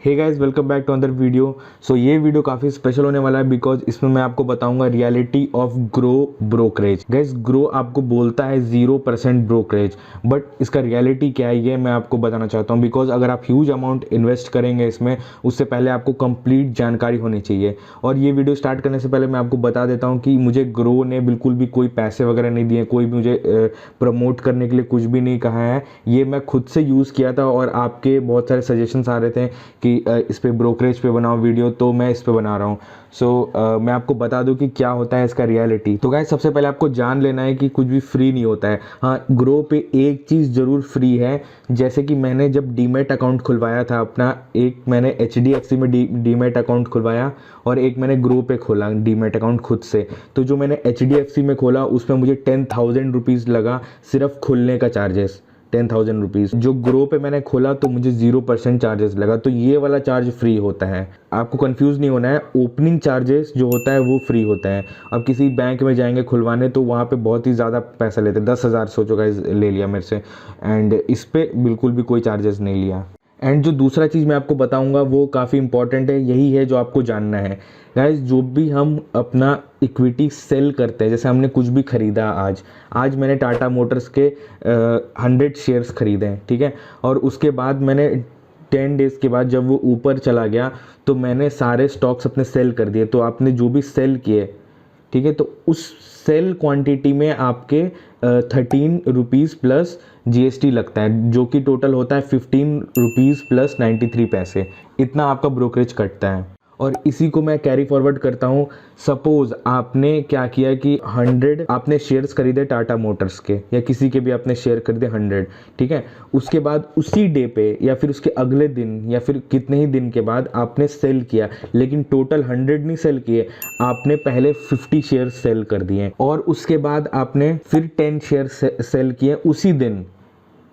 Hey guys, welcome back to another video. ये video काफ़ी special होने वाला है बिकॉज इसमें मैं आपको बताऊंगा reality of Groww brokerage. Guys, Groww आपको बोलता है 0% ब्रोकरेज, बट इसका रियलिटी क्या है ये मैं आपको बताना चाहता हूं। बिकॉज अगर आप ह्यूज अमाउंट इन्वेस्ट करेंगे इसमें, उससे पहले आपको कंप्लीट जानकारी होनी चाहिए। और ये वीडियो स्टार्ट करने से पहले मैं आपको बता देता हूँ कि मुझे ग्रो ने बिल्कुल भी कोई पैसे वगैरह नहीं दिए, कोई भी मुझे प्रमोट करने के लिए कुछ भी नहीं कहा है। ये मैं खुद से यूज़ किया था और आपके बहुत सारे सजेशंस आ रहे थे कि इस पे ब्रोकरेज पे बनाओ वीडियो, तो मैं इस पे बना रहा हूँ। मैं आपको बता दूं कि क्या होता है इसका रियलिटी। तो गाइस, सबसे पहले आपको जान लेना है कि कुछ भी फ्री नहीं होता है। हाँ, ग्रो पे एक चीज़ ज़रूर फ्री है। जैसे कि मैंने जब डीमैट अकाउंट खुलवाया था अपना, एक मैंने HDFC में डीमैट अकाउंट खुलवाया और एक मैंने ग्रो पे खोला डीमैट अकाउंट खुद से। तो जो मैंने HDFC में खोला उसमें मुझे 10,000 रुपीज़ लगा सिर्फ खुलने का चार्जेस, 10,000 रुपीज़। जो ग्रो पे मैंने खोला तो मुझे 0% चार्जेस लगा। तो ये वाला चार्ज फ्री होता है, आपको कंफ्यूज नहीं होना है। ओपनिंग चार्जेस जो होता है वो फ्री होता है। अब किसी बैंक में जाएंगे खुलवाने तो वहाँ पे बहुत ही ज़्यादा पैसा लेते हैं, 10,000 सोचो गाइस ले लिया मेरे से, एंड इस पर बिल्कुल भी कोई चार्जेस नहीं लिया। एंड जो दूसरा चीज़ मैं आपको बताऊंगा वो काफ़ी इंपॉर्टेंट है, यही है जो आपको जानना है। गाइस, जो भी हम अपना इक्विटी सेल करते हैं, जैसे हमने कुछ भी खरीदा, आज मैंने टाटा मोटर्स के 100 शेयर्स खरीदे हैं, ठीक है। और उसके बाद मैंने 10 डेज़ के बाद जब वो ऊपर चला गया तो मैंने सारे स्टॉक्स अपने सेल कर दिए। तो आपने जो भी सेल किए, ठीक है, तो उस सेल क्वांटिटी में आपके 13 रुपीज़ प्लस GST लगता है, जो कि टोटल होता है 15 रुपीज़ प्लस 93 पैसे। इतना आपका ब्रोकरेज कटता है। और इसी को मैं कैरी फॉरवर्ड करता हूँ। सपोज आपने क्या किया कि 100 आपने शेयर्स खरीदे टाटा मोटर्स के, या किसी के भी आपने शेयर खरीदे 100, ठीक है। उसके बाद उसी डे पे या फिर उसके अगले दिन या फिर कितने ही दिन के बाद आपने सेल किया, लेकिन टोटल 100 नहीं सेल किए, आपने पहले 50 शेयर सेल कर दिए और उसके बाद आपने फिर 10 शेयर सेल किए उसी दिन,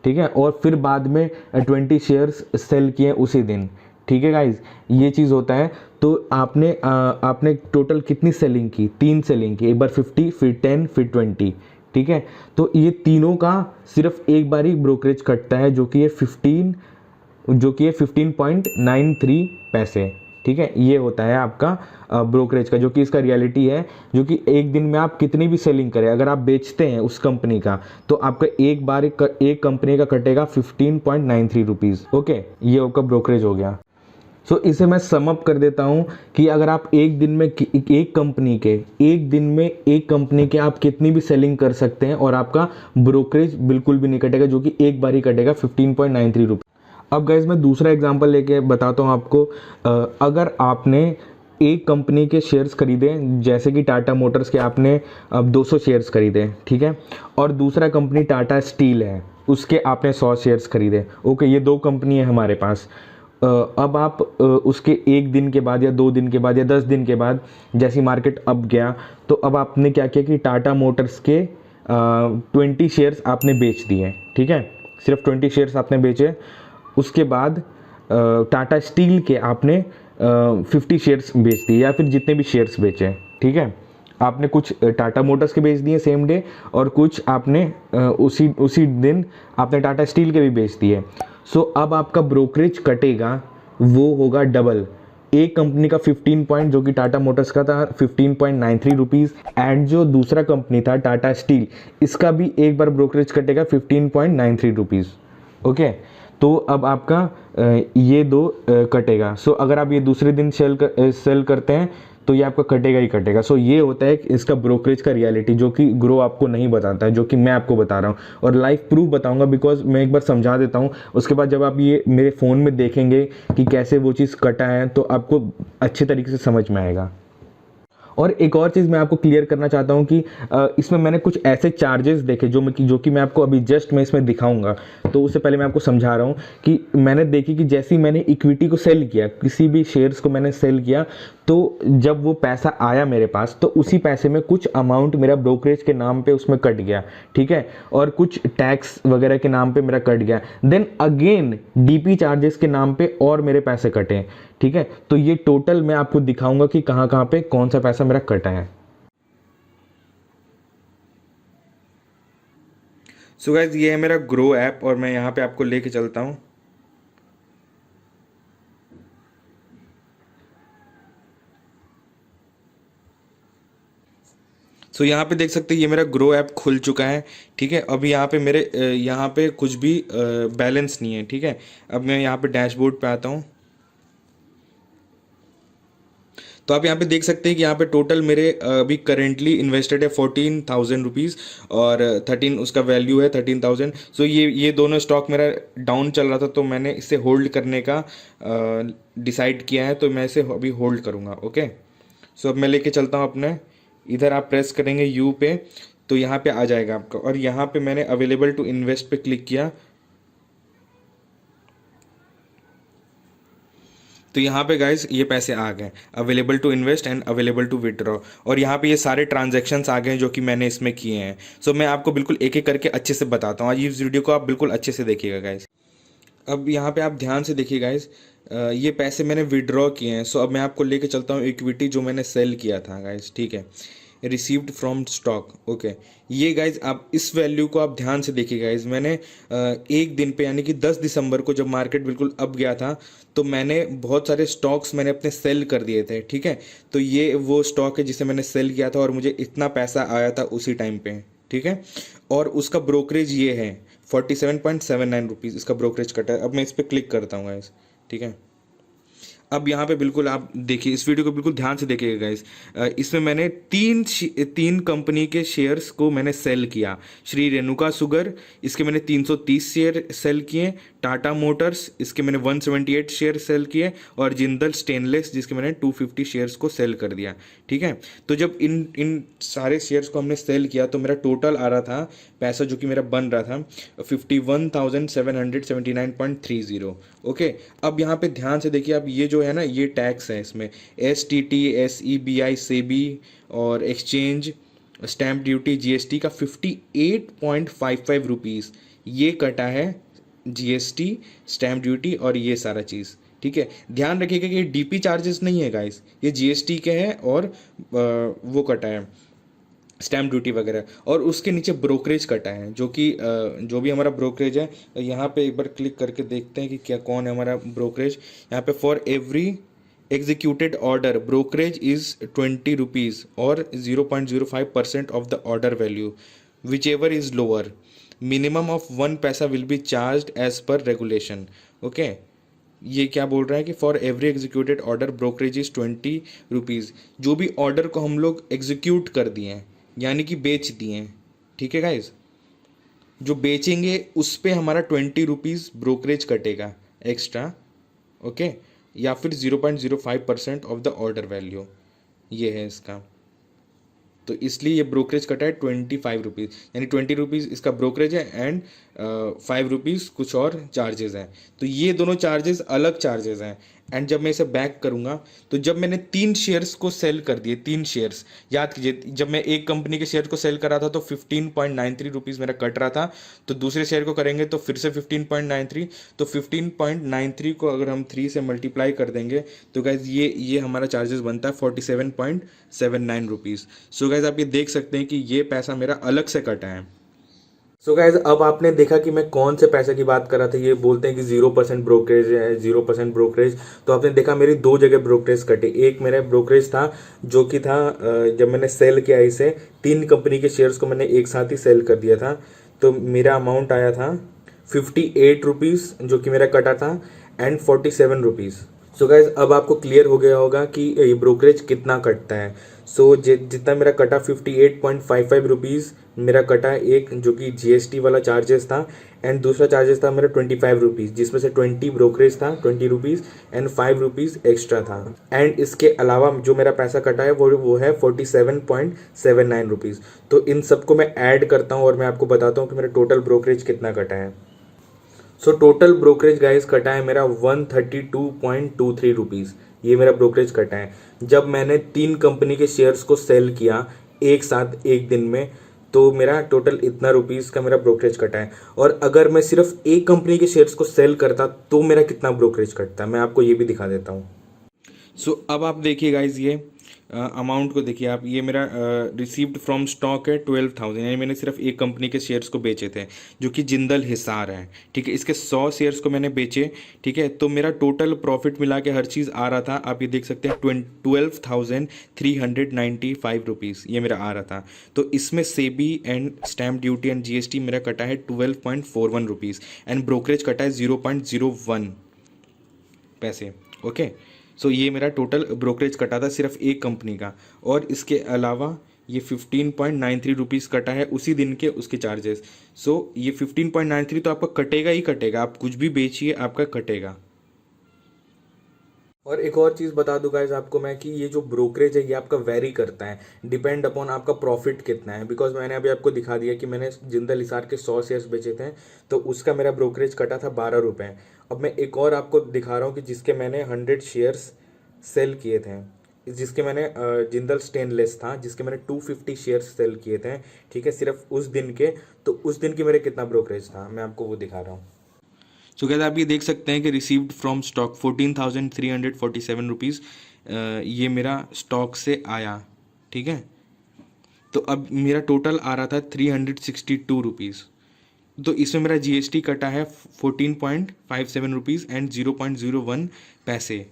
ठीक है। और फिर बाद में 20 शेयर्स सेल किए उसी दिन, ठीक है गाइज, ये चीज़ होता है। तो आपने टोटल कितनी सेलिंग की? 3 सेलिंग की, एक बार 50, फिर 10, फिर 20, ठीक है। तो ये तीनों का सिर्फ एक बार ही ब्रोकरेज कटता है, जो कि ये 15.93 पैसे, ठीक है। ये होता है आपका ब्रोकरेज का, जो कि इसका रियलिटी है। जो कि एक दिन में आप कितनी भी सेलिंग करें, अगर आप बेचते हैं उस कंपनी का, तो आपका एक बार एक कंपनी का कटेगा 15.93 रुपीज़। ओके, ये आपका ब्रोकरेज हो गया। इसे मैं सम अप कर देता हूँ कि अगर आप एक दिन में एक कंपनी के आप कितनी भी सेलिंग कर सकते हैं और आपका ब्रोकरेज बिल्कुल भी नहीं कटेगा, जो कि एक बार ही कटेगा 15.93 रुपीज़। अब गाइज, मैं दूसरा एग्जांपल लेके बताता हूँ आपको। अगर आपने एक कंपनी के शेयर्स खरीदे, जैसे कि टाटा मोटर्स के आपने अब 200 शेयर्स खरीदे, ठीक है। और दूसरा कंपनी टाटा स्टील है, उसके आपने 100 शेयर्स खरीदे। ओके, ये दो कंपनी है हमारे पास। अब आप उसके एक दिन के बाद या 2 दिन के बाद या 10 दिन के बाद जैसी मार्केट अप गया, तो अब आपने क्या किया कि टाटा मोटर्स के 20 शेयर्स आपने बेच दिए, ठीक है। सिर्फ 20 शेयर्स आपने बेचे। उसके बाद टाटा स्टील के आपने 50 शेयर्स बेच दिए, या फिर जितने भी शेयर्स बेचे, ठीक है। आपने कुछ टाटा मोटर्स के बेच दिए सेम डे, और कुछ आपने उसी दिन आपने टाटा स्टील के भी बेच दिए। अब आपका ब्रोकरेज कटेगा, वो होगा डबल। एक कंपनी का 15 पॉइंट, जो कि टाटा मोटर्स का था 15.93 रुपीज़, एंड जो दूसरा कंपनी था टाटा स्टील, इसका भी एक बार ब्रोकरेज कटेगा 15.93 रुपीज़। ओके, तो अब आपका ये दो कटेगा। अगर आप ये दूसरे दिन सेल करते हैं तो ये आपका कटेगा ही कटेगा। ये होता है इसका ब्रोकरेज का रियलिटी, जो कि ग्रो आपको नहीं बताता है, जो कि मैं आपको बता रहा हूँ और लाइव प्रूफ बताऊंगा। बिकॉज मैं एक बार समझा देता हूँ, उसके बाद जब आप ये मेरे फ़ोन में देखेंगे कि कैसे वो चीज़ कटा है, तो आपको अच्छे तरीके से समझ में आएगा। और एक और चीज़ मैं आपको क्लियर करना चाहता हूँ कि इसमें मैंने कुछ ऐसे चार्जेस देखे जो कि मैं आपको अभी जस्ट मैं इसमें दिखाऊंगा। तो उससे पहले मैं आपको समझा रहा हूँ कि मैंने देखी कि जैसे ही मैंने इक्विटी को सेल किया, किसी भी शेयर्स को मैंने सेल किया, तो जब वो पैसा आया मेरे पास, तो उसी पैसे में कुछ अमाउंट मेरा ब्रोकरेज के नाम पे उसमें कट गया, ठीक है। और कुछ टैक्स वगैरह के नाम पे मेरा कट गया। देन अगेन DP चार्जेस के नाम पे और मेरे पैसे कटे, ठीक है। तो ये टोटल मैं आपको दिखाऊंगा कि कहाँ कहाँ पे कौन सा पैसा मेरा कटा है। गाइज, ये है मेरा ग्रो ऐप और मैं यहाँ पे आपको लेके चलता हूँ। सो यहाँ पे देख सकते हैं ये मेरा ग्रो ऐप खुल चुका है। ठीक है, अब यहाँ पे मेरे यहाँ पे कुछ भी बैलेंस नहीं है। ठीक है, अब मैं यहाँ पे डैशबोर्ड पे आता हूँ, तो आप यहाँ पे देख सकते हैं कि यहाँ पे टोटल मेरे अभी करेंटली इन्वेस्टेड है 14,000 रुपीज़ और 13 उसका वैल्यू है 13,000। सो ये दोनों स्टॉक मेरा डाउन चल रहा था, तो मैंने इसे होल्ड करने का डिसाइड किया है, तो मैं इसे अभी होल्ड करूँगा। ओके, सो अब मैं लेके चलता हूँ अपने, इधर आप प्रेस करेंगे यू पे, तो यहाँ पे आ जाएगा आपका, और यहाँ पे मैंने अवेलेबल टू इन्वेस्ट पे क्लिक किया, तो यहाँ पे गाइस ये पैसे आ गए, available to invest and available to withdraw, और यहाँ पे ये सारे ट्रांजैक्शंस आ गए जो कि मैंने इसमें किए हैं। सो मैं आपको बिल्कुल एक एक करके अच्छे से बताता हूँ, आज इस वीडियो को आप बिल्कुल अच्छे से देखिएगा गाइस। अब यहाँ पे आप ध्यान से देखिए गाइस, ये पैसे मैंने विड्रॉ किए हैं। सो अब मैं आपको लेके चलता हूँ इक्विटी जो मैंने सेल किया था गाइस। ठीक है, रिसीव्ड फ्रॉम स्टॉक। ओके, ये गाइज आप इस वैल्यू को आप ध्यान से देखिए गाइज, मैंने एक दिन पे यानी कि 10 दिसंबर को जब मार्केट बिल्कुल अप गया था, तो मैंने बहुत सारे स्टॉक्स मैंने अपने सेल कर दिए थे। ठीक है, तो ये वो स्टॉक है जिसे मैंने सेल किया था और मुझे इतना पैसा आया था उसी टाइम पे। ठीक है, और उसका ब्रोकरेज ये है 47.79 रुपीज़, इसका ब्रोकरेज कटा है। अब मैं इस पर क्लिक करता हूँ गाइज। ठीक है, अब यहाँ पे बिल्कुल आप देखिए, इस वीडियो को बिल्कुल ध्यान से देखिएगा गाइस। इसमें मैंने तीन कंपनी के शेयर्स को मैंने सेल किया। श्री रेणुका शुगर, इसके मैंने 330 शेयर सेल किए। टाटा मोटर्स, इसके मैंने 178 शेयर सेल किए, और जिंदल स्टेनलेस जिसके मैंने 250 शेयर्स को सेल कर दिया। ठीक है, तो जब इन सारे शेयर्स को हमने सेल किया तो मेरा टोटल आ रहा था पैसा जो कि मेरा बन रहा था 51,779.30। ओके, अब यहाँ पे ध्यान से देखिए, अब ये जो है ना, ये टैक्स है इसमें, STT, SEBI, सेबी और एक्सचेंज स्टैम्प ड्यूटी GST का 58.55 रुपीज़ ये कटा है, GST स्टैम्प ड्यूटी और ये सारा चीज़। ठीक है, ध्यान रखिएगा कि ये DP चार्जेस नहीं है गाइस, ये GST के हैं और वो कटा है स्टैम्प ड्यूटी वगैरह, और उसके नीचे ब्रोकरेज कटा है जो कि जो भी हमारा ब्रोकरेज है, यहाँ पे एक बार क्लिक करके देखते हैं कि क्या कौन है हमारा ब्रोकरेज। यहाँ पे for every executed order brokerage is 20 rupees और 0.05% of the order value which ever is lower, minimum of 1 paisa will be charge as per regulation. Okay, ये क्या बोल रहा है कि for every executed order brokerage is 20 rupees, जो भी order को हम लोग एग्जीक्यूट कर दिए हैं यानी कि बेच दिए हैं। ठीक है गाइज, जो बेचेंगे उस पे हमारा 20 रुपीज़ ब्रोकरेज कटेगा एक्स्ट्रा। ओके, या फिर 0.05% ऑफ द ऑर्डर वैल्यू, ये है इसका। तो इसलिए ये ब्रोकरेज कटा है 25 रुपीज़, यानी 20 रुपीज़ इसका ब्रोकरेज है एंड 5 रुपीज़ कुछ और चार्जेस हैं। तो ये दोनों चार्जेस अलग चार्जेस हैं। एंड जब मैं इसे बैक करूँगा, तो जब मैंने 3 शेयर्स को सेल कर दिए, 3 शेयर्स, याद कीजिए जब मैं एक कंपनी के शेयर को सेल कर रहा था तो 15.93 रुपीज़ मेरा कट रहा था, तो दूसरे शेयर को करेंगे तो फिर से 15.93, तो 15.93 को अगर हम 3 से मल्टीप्लाई कर देंगे तो गाइज ये हमारा चार्जेस बनता है 47.79 रुपीज़। सो गाइज आप ये देख सकते हैं कि ये पैसा मेरा अलग से कटा है। सो गाइज अब आपने देखा कि मैं कौन से पैसे की बात कर रहा था। ये बोलते हैं कि 0% ब्रोकरेज है, 0% ब्रोकरेज, तो आपने देखा मेरी 2 जगह ब्रोकरेज कटे। एक मेरा ब्रोकरेज था जो कि था जब मैंने सेल किया इसे, 3 कंपनी के शेयर्स को मैंने एक साथ ही सेल कर दिया था, तो मेरा अमाउंट आया था 58 रुपीज़ जो कि मेरा कटा था एंड 47 रुपीज़। सो गाइज अब आपको क्लियर हो गया होगा कि ये ब्रोकरेज कितना कटता है। सो जितना मेरा कटा 58.55 रुपीज़ मेरा कटा, एक जो कि GST वाला चार्जेस था, एंड दूसरा चार्जेस था मेरा 25 रुपीज़, जिसमें से 20 ब्रोकरेज था 20 रुपीज़ एंड 5 रुपीज़ एक्स्ट्रा था। एंड इसके अलावा जो मेरा पैसा कटा है वो है 47.79 रुपीज़। तो इन सबको मैं ऐड करता हूँ और मैं आपको बताता हूँ कि मेरा टोटल ब्रोकरेज कितना कटा है। सो टोटल ब्रोकरेज गाइस कटा है मेरा 132.23 रुपीज़, ये मेरा ब्रोकरेज कटा है। जब मैंने 3 कंपनी के शेयर्स को सेल किया एक साथ एक दिन में, तो मेरा टोटल इतना रुपीज़ का मेरा ब्रोकरेज कटा है। और अगर मैं सिर्फ एक कंपनी के शेयर्स को सेल करता तो मेरा कितना ब्रोकरेज कटता, मैं आपको ये भी दिखा देता हूँ। सो अब आप देखिए गाइज, ये अमाउंट को देखिए आप, ये मेरा रिसीव्ड फ्रॉम स्टॉक है 12,000, यानी मैंने सिर्फ एक कंपनी के शेयर्स को बेचे थे जो कि जिंदल हिसार है, ठीक है। इसके 100 शेयर्स को मैंने बेचे, ठीक है। तो मेरा टोटल प्रॉफिट मिला के हर चीज़ आ रहा था, आप ये देख सकते हैं 12,395 रुपीज़ ये मेरा आ रहा था। तो इसमें SEBI and stamp duty and GST मेरा कटा है 12.41 रुपीज़ एंड ब्रोकरेज कटा है 0.01 पैसे, ओके। सो ये मेरा टोटल ब्रोकरेज कटा था सिर्फ एक कंपनी का, और इसके अलावा ये 15.93 रुपीज़ कटा है उसी दिन के उसके चार्जेस। सो ये 15.93 तो आपका कटेगा ही कटेगा, आप कुछ भी बेचिए आपका कटेगा। और एक और चीज़ बता दूं गाइज आपको मैं कि ये जो ब्रोकरेज है ये आपका वेरी करता है, डिपेंड अपॉन आपका प्रॉफिट कितना है। बिकॉज मैंने अभी आपको दिखा दिया कि मैंने जिंदल हिसार के 100 शेयर्स बेचे थे, तो उसका मेरा ब्रोकरेज कटा था 12 रुपये। अब मैं एक और आपको दिखा रहा हूँ कि जिसके मैंने 100 शेयर्स सेल किए थे, जिसके मैंने जिंदल स्टेनलेस था जिसके मैंने 250 शेयर्स सेल किए थे, ठीक है, सिर्फ उस दिन के। तो उस दिन की मेरे कितना ब्रोकरेज था मैं आपको वो दिखा रहा हूँ। सो कहते आप ये देख सकते हैं कि रिसीव्ड फ्रॉम स्टॉक 14,347 रुपीज़ ये मेरा स्टॉक से आया, ठीक है। तो अब मेरा टोटल आ रहा था 362 रुपीज़। तो इसमें मेरा जीएसटी कटा है 14.57 रुपीज़ एंड 0.01 पैसे,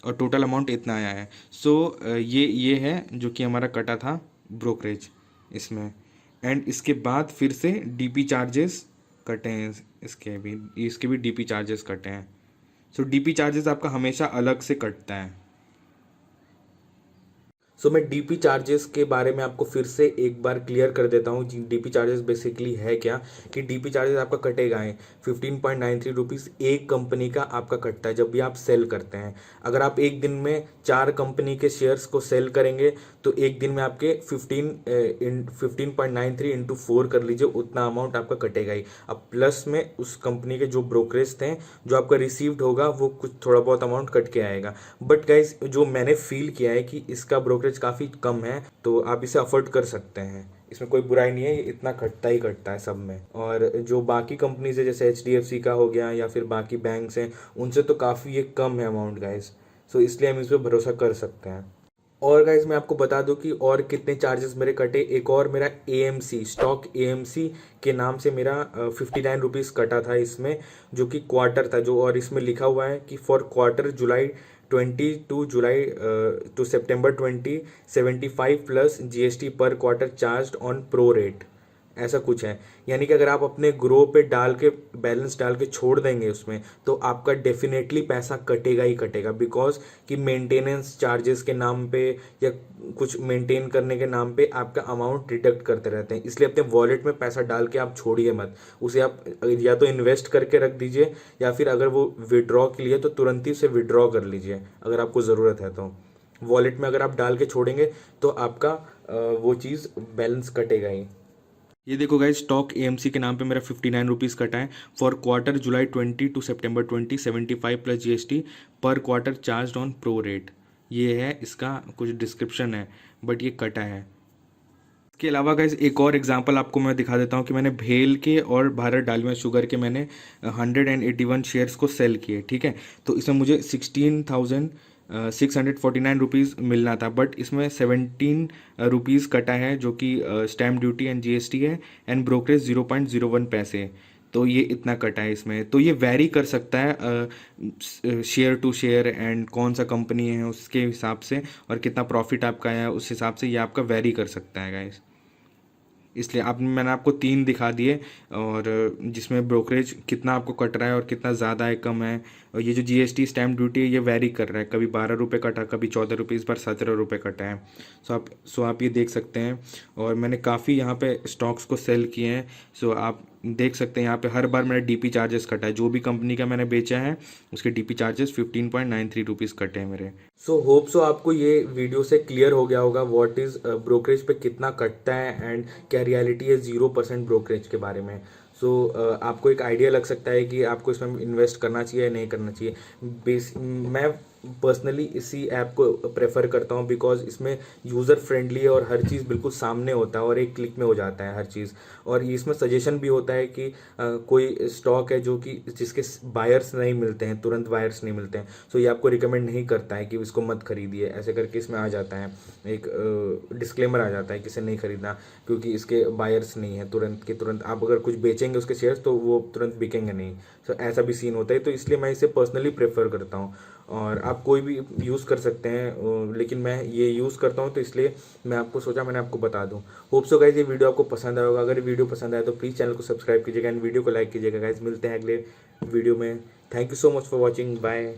और टोटल अमाउंट इतना आया है। सो ये है जो कि हमारा कटा था ब्रोकरेज इसमें। एंड इसके बाद फिर से डीपी चार्जेस कटे हैं, इसके भी डीपी चार्जेस कटे हैं। सो डीपी चार्जेस आपका हमेशा अलग से कटता है। सो मैं डीपी चार्जेस के बारे में आपको फिर से एक बार क्लियर कर देता हूँ। डीपी चार्जेस बेसिकली है क्या, कि डीपी चार्जेस आपका कटेगा है 15.93 रुपीज़ एक कंपनी का आपका कटता है जब भी आप सेल करते हैं। अगर आप एक दिन में 4 कंपनी के शेयर्स को सेल करेंगे तो एक दिन में आपके 15.93 इंटू 4 कर लीजिए, उतना अमाउंट आपका कटेगा ही। अब प्लस में उस कंपनी के जो ब्रोकरेज थे जो आपका रिसीव्ड होगा वो कुछ थोड़ा बहुत अमाउंट कट के आएगा। बट गाइज जो मैंने फील किया है कि इसका ब्रोकरेज काफ़ी कम है, तो आप इसे अफोर्ड कर सकते हैं, इसमें कोई बुराई नहीं है, ये इतना कटता ही कटता है सब में। और जो बाकी कंपनीज है जैसे एचडीएफसी का हो गया या फिर बाकी बैंक्स हैं, उनसे तो काफ़ी ये कम है अमाउंट गाइज। सो इसलिए हम इस पर भरोसा कर सकते हैं। और गाइज मैं आपको बता दूं कि और कितने चार्जेस मेरे कटे। एक और मेरा एएमसी स्टॉक एएमसी के नाम से मेरा 59 रुपीज़ कटा था इसमें, जो कि क्वार्टर था जो, और इसमें लिखा हुआ है कि for quarter July 20 to July to September 20 75 plus GST पर quarter charge on pro rate, ऐसा कुछ है। यानी कि अगर आप अपने ग्रो पे डाल के बैलेंस डाल के छोड़ देंगे उसमें, तो आपका डेफिनेटली पैसा कटेगा ही कटेगा। बिकॉज कि मेंटेनेंस चार्जेस के नाम पे या कुछ मेंटेन करने के नाम पे आपका अमाउंट डिडक्ट करते रहते हैं। इसलिए अपने वॉलेट में पैसा डाल के आप छोड़िए मत, उसे आप या तो इन्वेस्ट करके रख दीजिए, या फिर अगर वो विड्रॉ के लिए तो तुरंत ही उसे विड्रॉ कर लीजिए अगर आपको ज़रूरत है तो। वॉलेट में अगर आप डाल के छोड़ेंगे तो आपका वो चीज़ बैलेंस कटेगा ही। ये देखो गाइस, स्टॉक एएमसी के नाम पे मेरा 59 रुपीज़ कटा है for quarter July 20 to September 20 75 plus GST पर quarter charge on pro rate. ये है इसका कुछ डिस्क्रिप्शन है, बट ये कटा है। इसके अलावा गाइस एक और एग्जांपल आपको मैं दिखा देता हूँ कि मैंने भेल के और भारत डालमिया शुगर के मैंने 181 शेयर्स को सेल किए, ठीक है। तो इसमें मुझे 16,649 रुपीज़ मिलना था, बट इसमें 17 रुपीज़ कटा है जो कि स्टैम्प ड्यूटी एंड जीएसटी है, एंड ब्रोकरेज 0.01 पैसे। तो ये इतना कटा है इसमें। तो ये वैरी कर सकता है शेयर टू शेयर एंड कौन सा कंपनी है उसके हिसाब से, और कितना प्रॉफिट आपका है उस हिसाब से ये आपका वैरी कर सकता है गाइस। इसलिए मैंने आपको 3 दिखा दिए, और जिसमें ब्रोकरेज कितना आपको कट रहा है और कितना ज़्यादा है कम है। और ये जो जीएसटी स्टैम्प ड्यूटी है ये वैरी कर रहा है, कभी 12 रुपये कटा, कभी 14 रुपये, इस बार 17 रुपये कटा है। सो आप ये देख सकते हैं। और मैंने काफ़ी यहाँ पे स्टॉक्स को सेल किए हैं। सो आप देख सकते हैं यहाँ पे हर बार मेरा डीपी चार्जेस कटा है, जो भी कंपनी का मैंने बेचा है उसके डीपी चार्जेस 15.93 रुपीज़ कटे हैं मेरे। सो होप सो आपको ये वीडियो से क्लियर हो गया होगा व्हाट इज़ ब्रोकरेज पे कितना कटता है एंड क्या रियलिटी है 0% ब्रोकरेज के बारे में। सो आपको एक आइडिया लग सकता है कि आपको इसमें इन्वेस्ट करना चाहिए या नहीं करना चाहिए। मैं पर्सनली इसी ऐप को प्रेफर करता हूँ बिकॉज इसमें यूज़र फ्रेंडली है और हर चीज़ बिल्कुल सामने होता है और एक क्लिक में हो जाता है हर चीज़। और इसमें सजेशन भी होता है कि कोई स्टॉक है जो कि जिसके बायर्स नहीं मिलते हैं, तुरंत बायर्स नहीं मिलते हैं, सो ये आपको रिकमेंड नहीं करता है कि इसको मत खरीदिए, ऐसे करके इसमें आ जाता है एक डिस्क्लेमर आ जाता है कि इसे नहीं खरीदना क्योंकि इसके बायर्स नहीं है तुरंत के तुरंत। आप अगर कुछ बेचेंगे उसके शेयर्स तो वो तुरंत बिकेंगे नहीं। सो ऐसा भी सीन होता है, तो इसलिए मैं इसे पर्सनली प्रेफर करता हूँ। और आप कोई भी यूज़ कर सकते हैं, लेकिन मैं ये यूज़ करता हूँ तो इसलिए मैं आपको सोचा मैंने आपको बता दूँ। होप सो गाइज ये वीडियो आपको पसंद आएगा। अगर वीडियो पसंद आए तो प्लीज़ चैनल को सब्सक्राइब कीजिएगा एंड वीडियो को लाइक कीजिएगा गाइज। मिलते हैं अगले वीडियो में। Thank you so much for watching, bye.